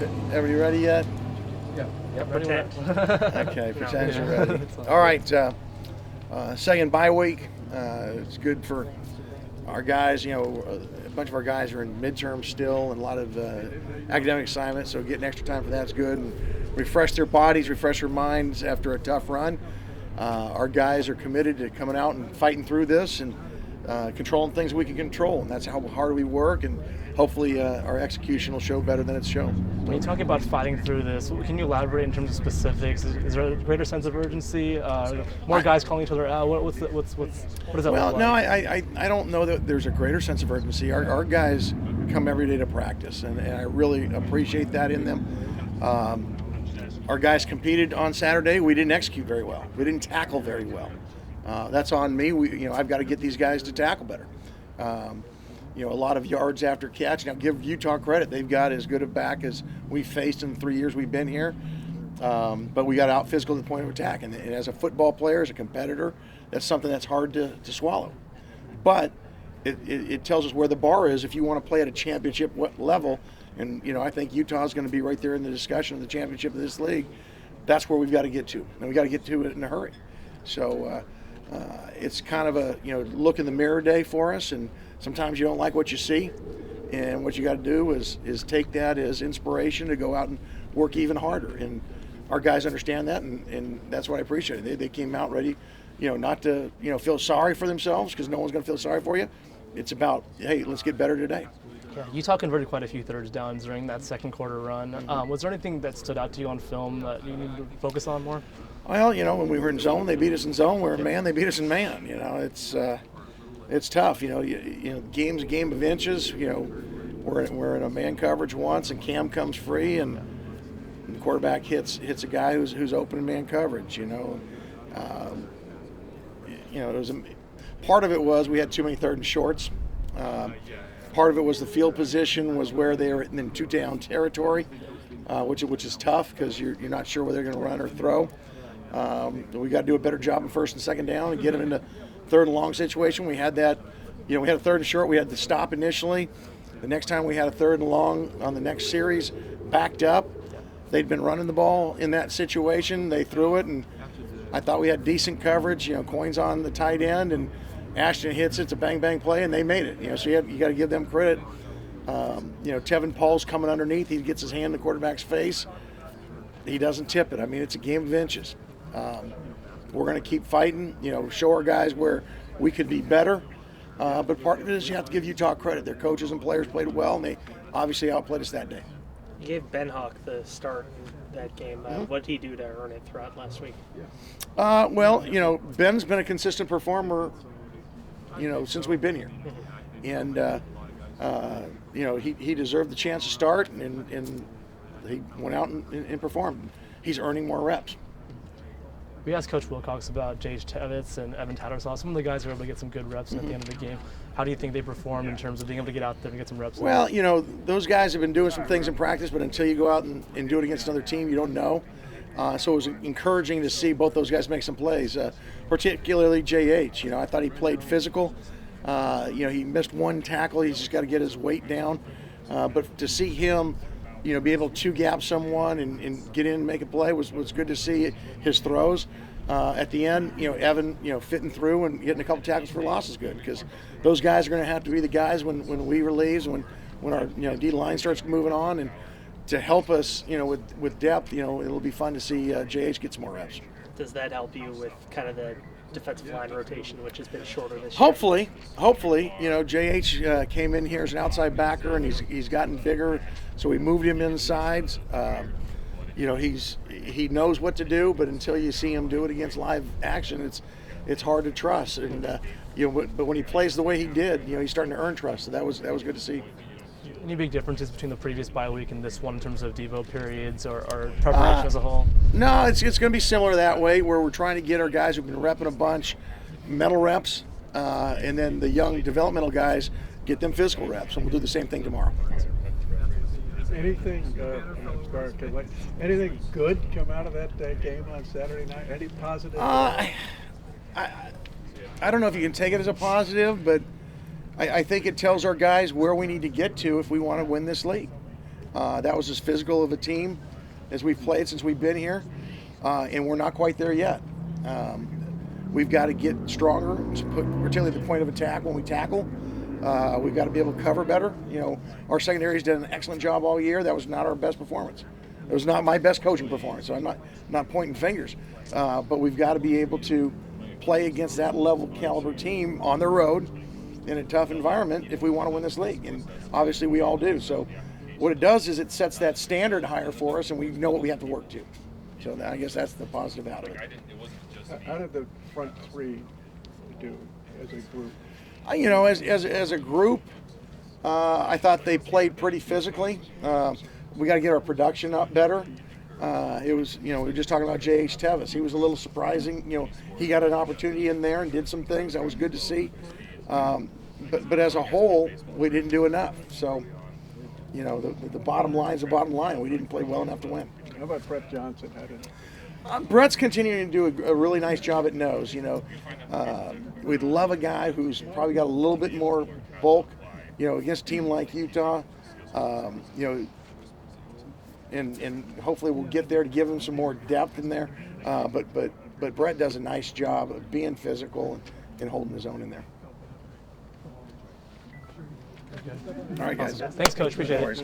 Everybody ready yet? Yep, pretend. Okay, pretend you're ready. All right, second bye week. It's good for our guys. You know, a bunch of our guys are in midterm still and a lot of academic assignments, so getting extra time for that's good. And refresh their bodies, refresh their minds after a tough run. Our guys are committed to coming out and fighting through this and controlling things we can control, and that's how hard we work, and hopefully our execution will show better than it's shown. When you talk about fighting through this, can you elaborate in terms of specifics? Is there a greater sense of urgency? More guys calling each other out? What does that look like? No, I don't know that there's a greater sense of urgency. Our guys come every day to practice, and I really appreciate that in them. Our guys competed on Saturday. We didn't execute very well. We didn't tackle very well. That's on me. I've got to get these guys to tackle better. A lot of yards after catch. Now, give Utah credit. They've got as good a back as we've faced in the 3 years we've been here. But we got out physical to the point of attack. And as a football player, as a competitor, that's something that's hard to swallow. But it tells us where the bar is if you want to play at a championship level. And, I think Utah is going to be right there in the discussion of the championship of this league. That's where we've got to get to. And we've got to get to it in a hurry. So it's kind of a, look in the mirror day for us. And sometimes you don't like what you see. And what you got to do is take that as inspiration to go out and work even harder. And our guys understand that, and that's what I appreciate. They came out ready, not to, feel sorry for themselves, because no one's going to feel sorry for you. It's about, hey, let's get better today. Yeah, Utah converted quite a few third downs during that second quarter run. Was there anything that stood out to you on film that you need to focus on more? Well, when we were in zone, they beat us in zone. We were in man, they beat us in man. It's tough. Game's a game of inches. We're in a man coverage once, and Cam comes free, and the quarterback hits a guy who's open in man coverage. It was part of it was we had too many third and shorts. Part of it was the field position was where they were in two-down territory, which is tough because you're not sure whether they're going to run or throw. We got to do a better job in first and second down and get them into third and long situation. We had that, we had a third and short. We had to stop initially. The next time we had a third and long on the next series, backed up. They'd been running the ball in that situation. They threw it, and I thought we had decent coverage. Coins on the tight end, and Ashton hits it. It's a bang play, and they made it. So you got to give them credit. Tevin Paul's coming underneath. He gets his hand in the quarterback's face. He doesn't tip it. It's a game of inches. We're going to keep fighting. Show our guys where we could be better. But part of it is you have to give Utah credit. Their coaches and players played well, and they obviously outplayed us that day. You gave Ben Hawk the start in that game. What did he do to earn it throughout last week? Ben's been a consistent performer, since we've been here. And, he deserved the chance to start, and he went out and performed. He's earning more reps. We asked Coach Wilcox about J.H. Tevitz and Evan Tattersall. Some of the guys were able to get some good reps at the end of the game. How do you think they performed in terms of being able to get out there and get some reps? Well, those guys have been doing some things in practice, but until you go out and do it against another team, you don't know. So it was encouraging to see both those guys make some plays, particularly J.H. I thought he played physical. He missed one tackle. He's just got to get his weight down. But to see him, be able to two-gap someone and get in and make a play was good to see his throws. At the end, Evan, fitting through and getting a couple tackles for loss is good, because those guys are going to have to be the guys when Weaver leaves, when our D line starts moving on, and to help us, with depth, it'll be fun to see JH get some more reps. Does that help you with kind of the defensive line rotation, which has been shorter this year? Hopefully, JH came in here as an outside backer, and he's gotten bigger, so we moved him inside. He knows what to do, but until you see him do it against live action, it's hard to trust. And but when he plays the way he did, he's starting to earn trust. So that was good to see. Any big differences between the previous bye week and this one in terms of Devo periods or preparation as a whole? No, it's going to be similar that way, where we're trying to get our guys who've been repping a bunch mental reps, and then the young developmental guys get them physical reps, and we'll do the same thing tomorrow. Anything good come out of that game on Saturday night? Any positive? I don't know if you can take it as a positive, but I think it tells our guys where we need to get to if we want to win this league. That was as physical of a team as we've played since we've been here, and we're not quite there yet. We've got to get stronger, particularly at the point of attack when we tackle. We've got to be able to cover better. You know, our secondary's done an excellent job all year. That was not our best performance. It was not my best coaching performance, so I'm not pointing fingers. But we've got to be able to play against that level caliber team on the road in a tough environment if we want to win this league, and obviously we all do. So what it does is it sets that standard higher for us, and we know what we have to work to. So I guess that's the positive out of it. How did the front three do as a group? You know, as a group, I thought they played pretty physically. We got to get our production up better. It was, you know, we were just talking about J.H. Tevis. He was a little surprising. You know, he got an opportunity in there and did some things. That was good to see. But as a whole, we didn't do enough. So, you know, the bottom line is the bottom line. We didn't play well enough to win. How about Brett Johnson? How did Brett's continuing to do a really nice job at nose. You know, we'd love a guy who's probably got a little bit more bulk. You know, against a team like Utah. You know, and hopefully we'll get there to give him some more depth in there. But Brett does a nice job of being physical and holding his own in there. All right, guys. Thanks, Coach. Appreciate No it. worries.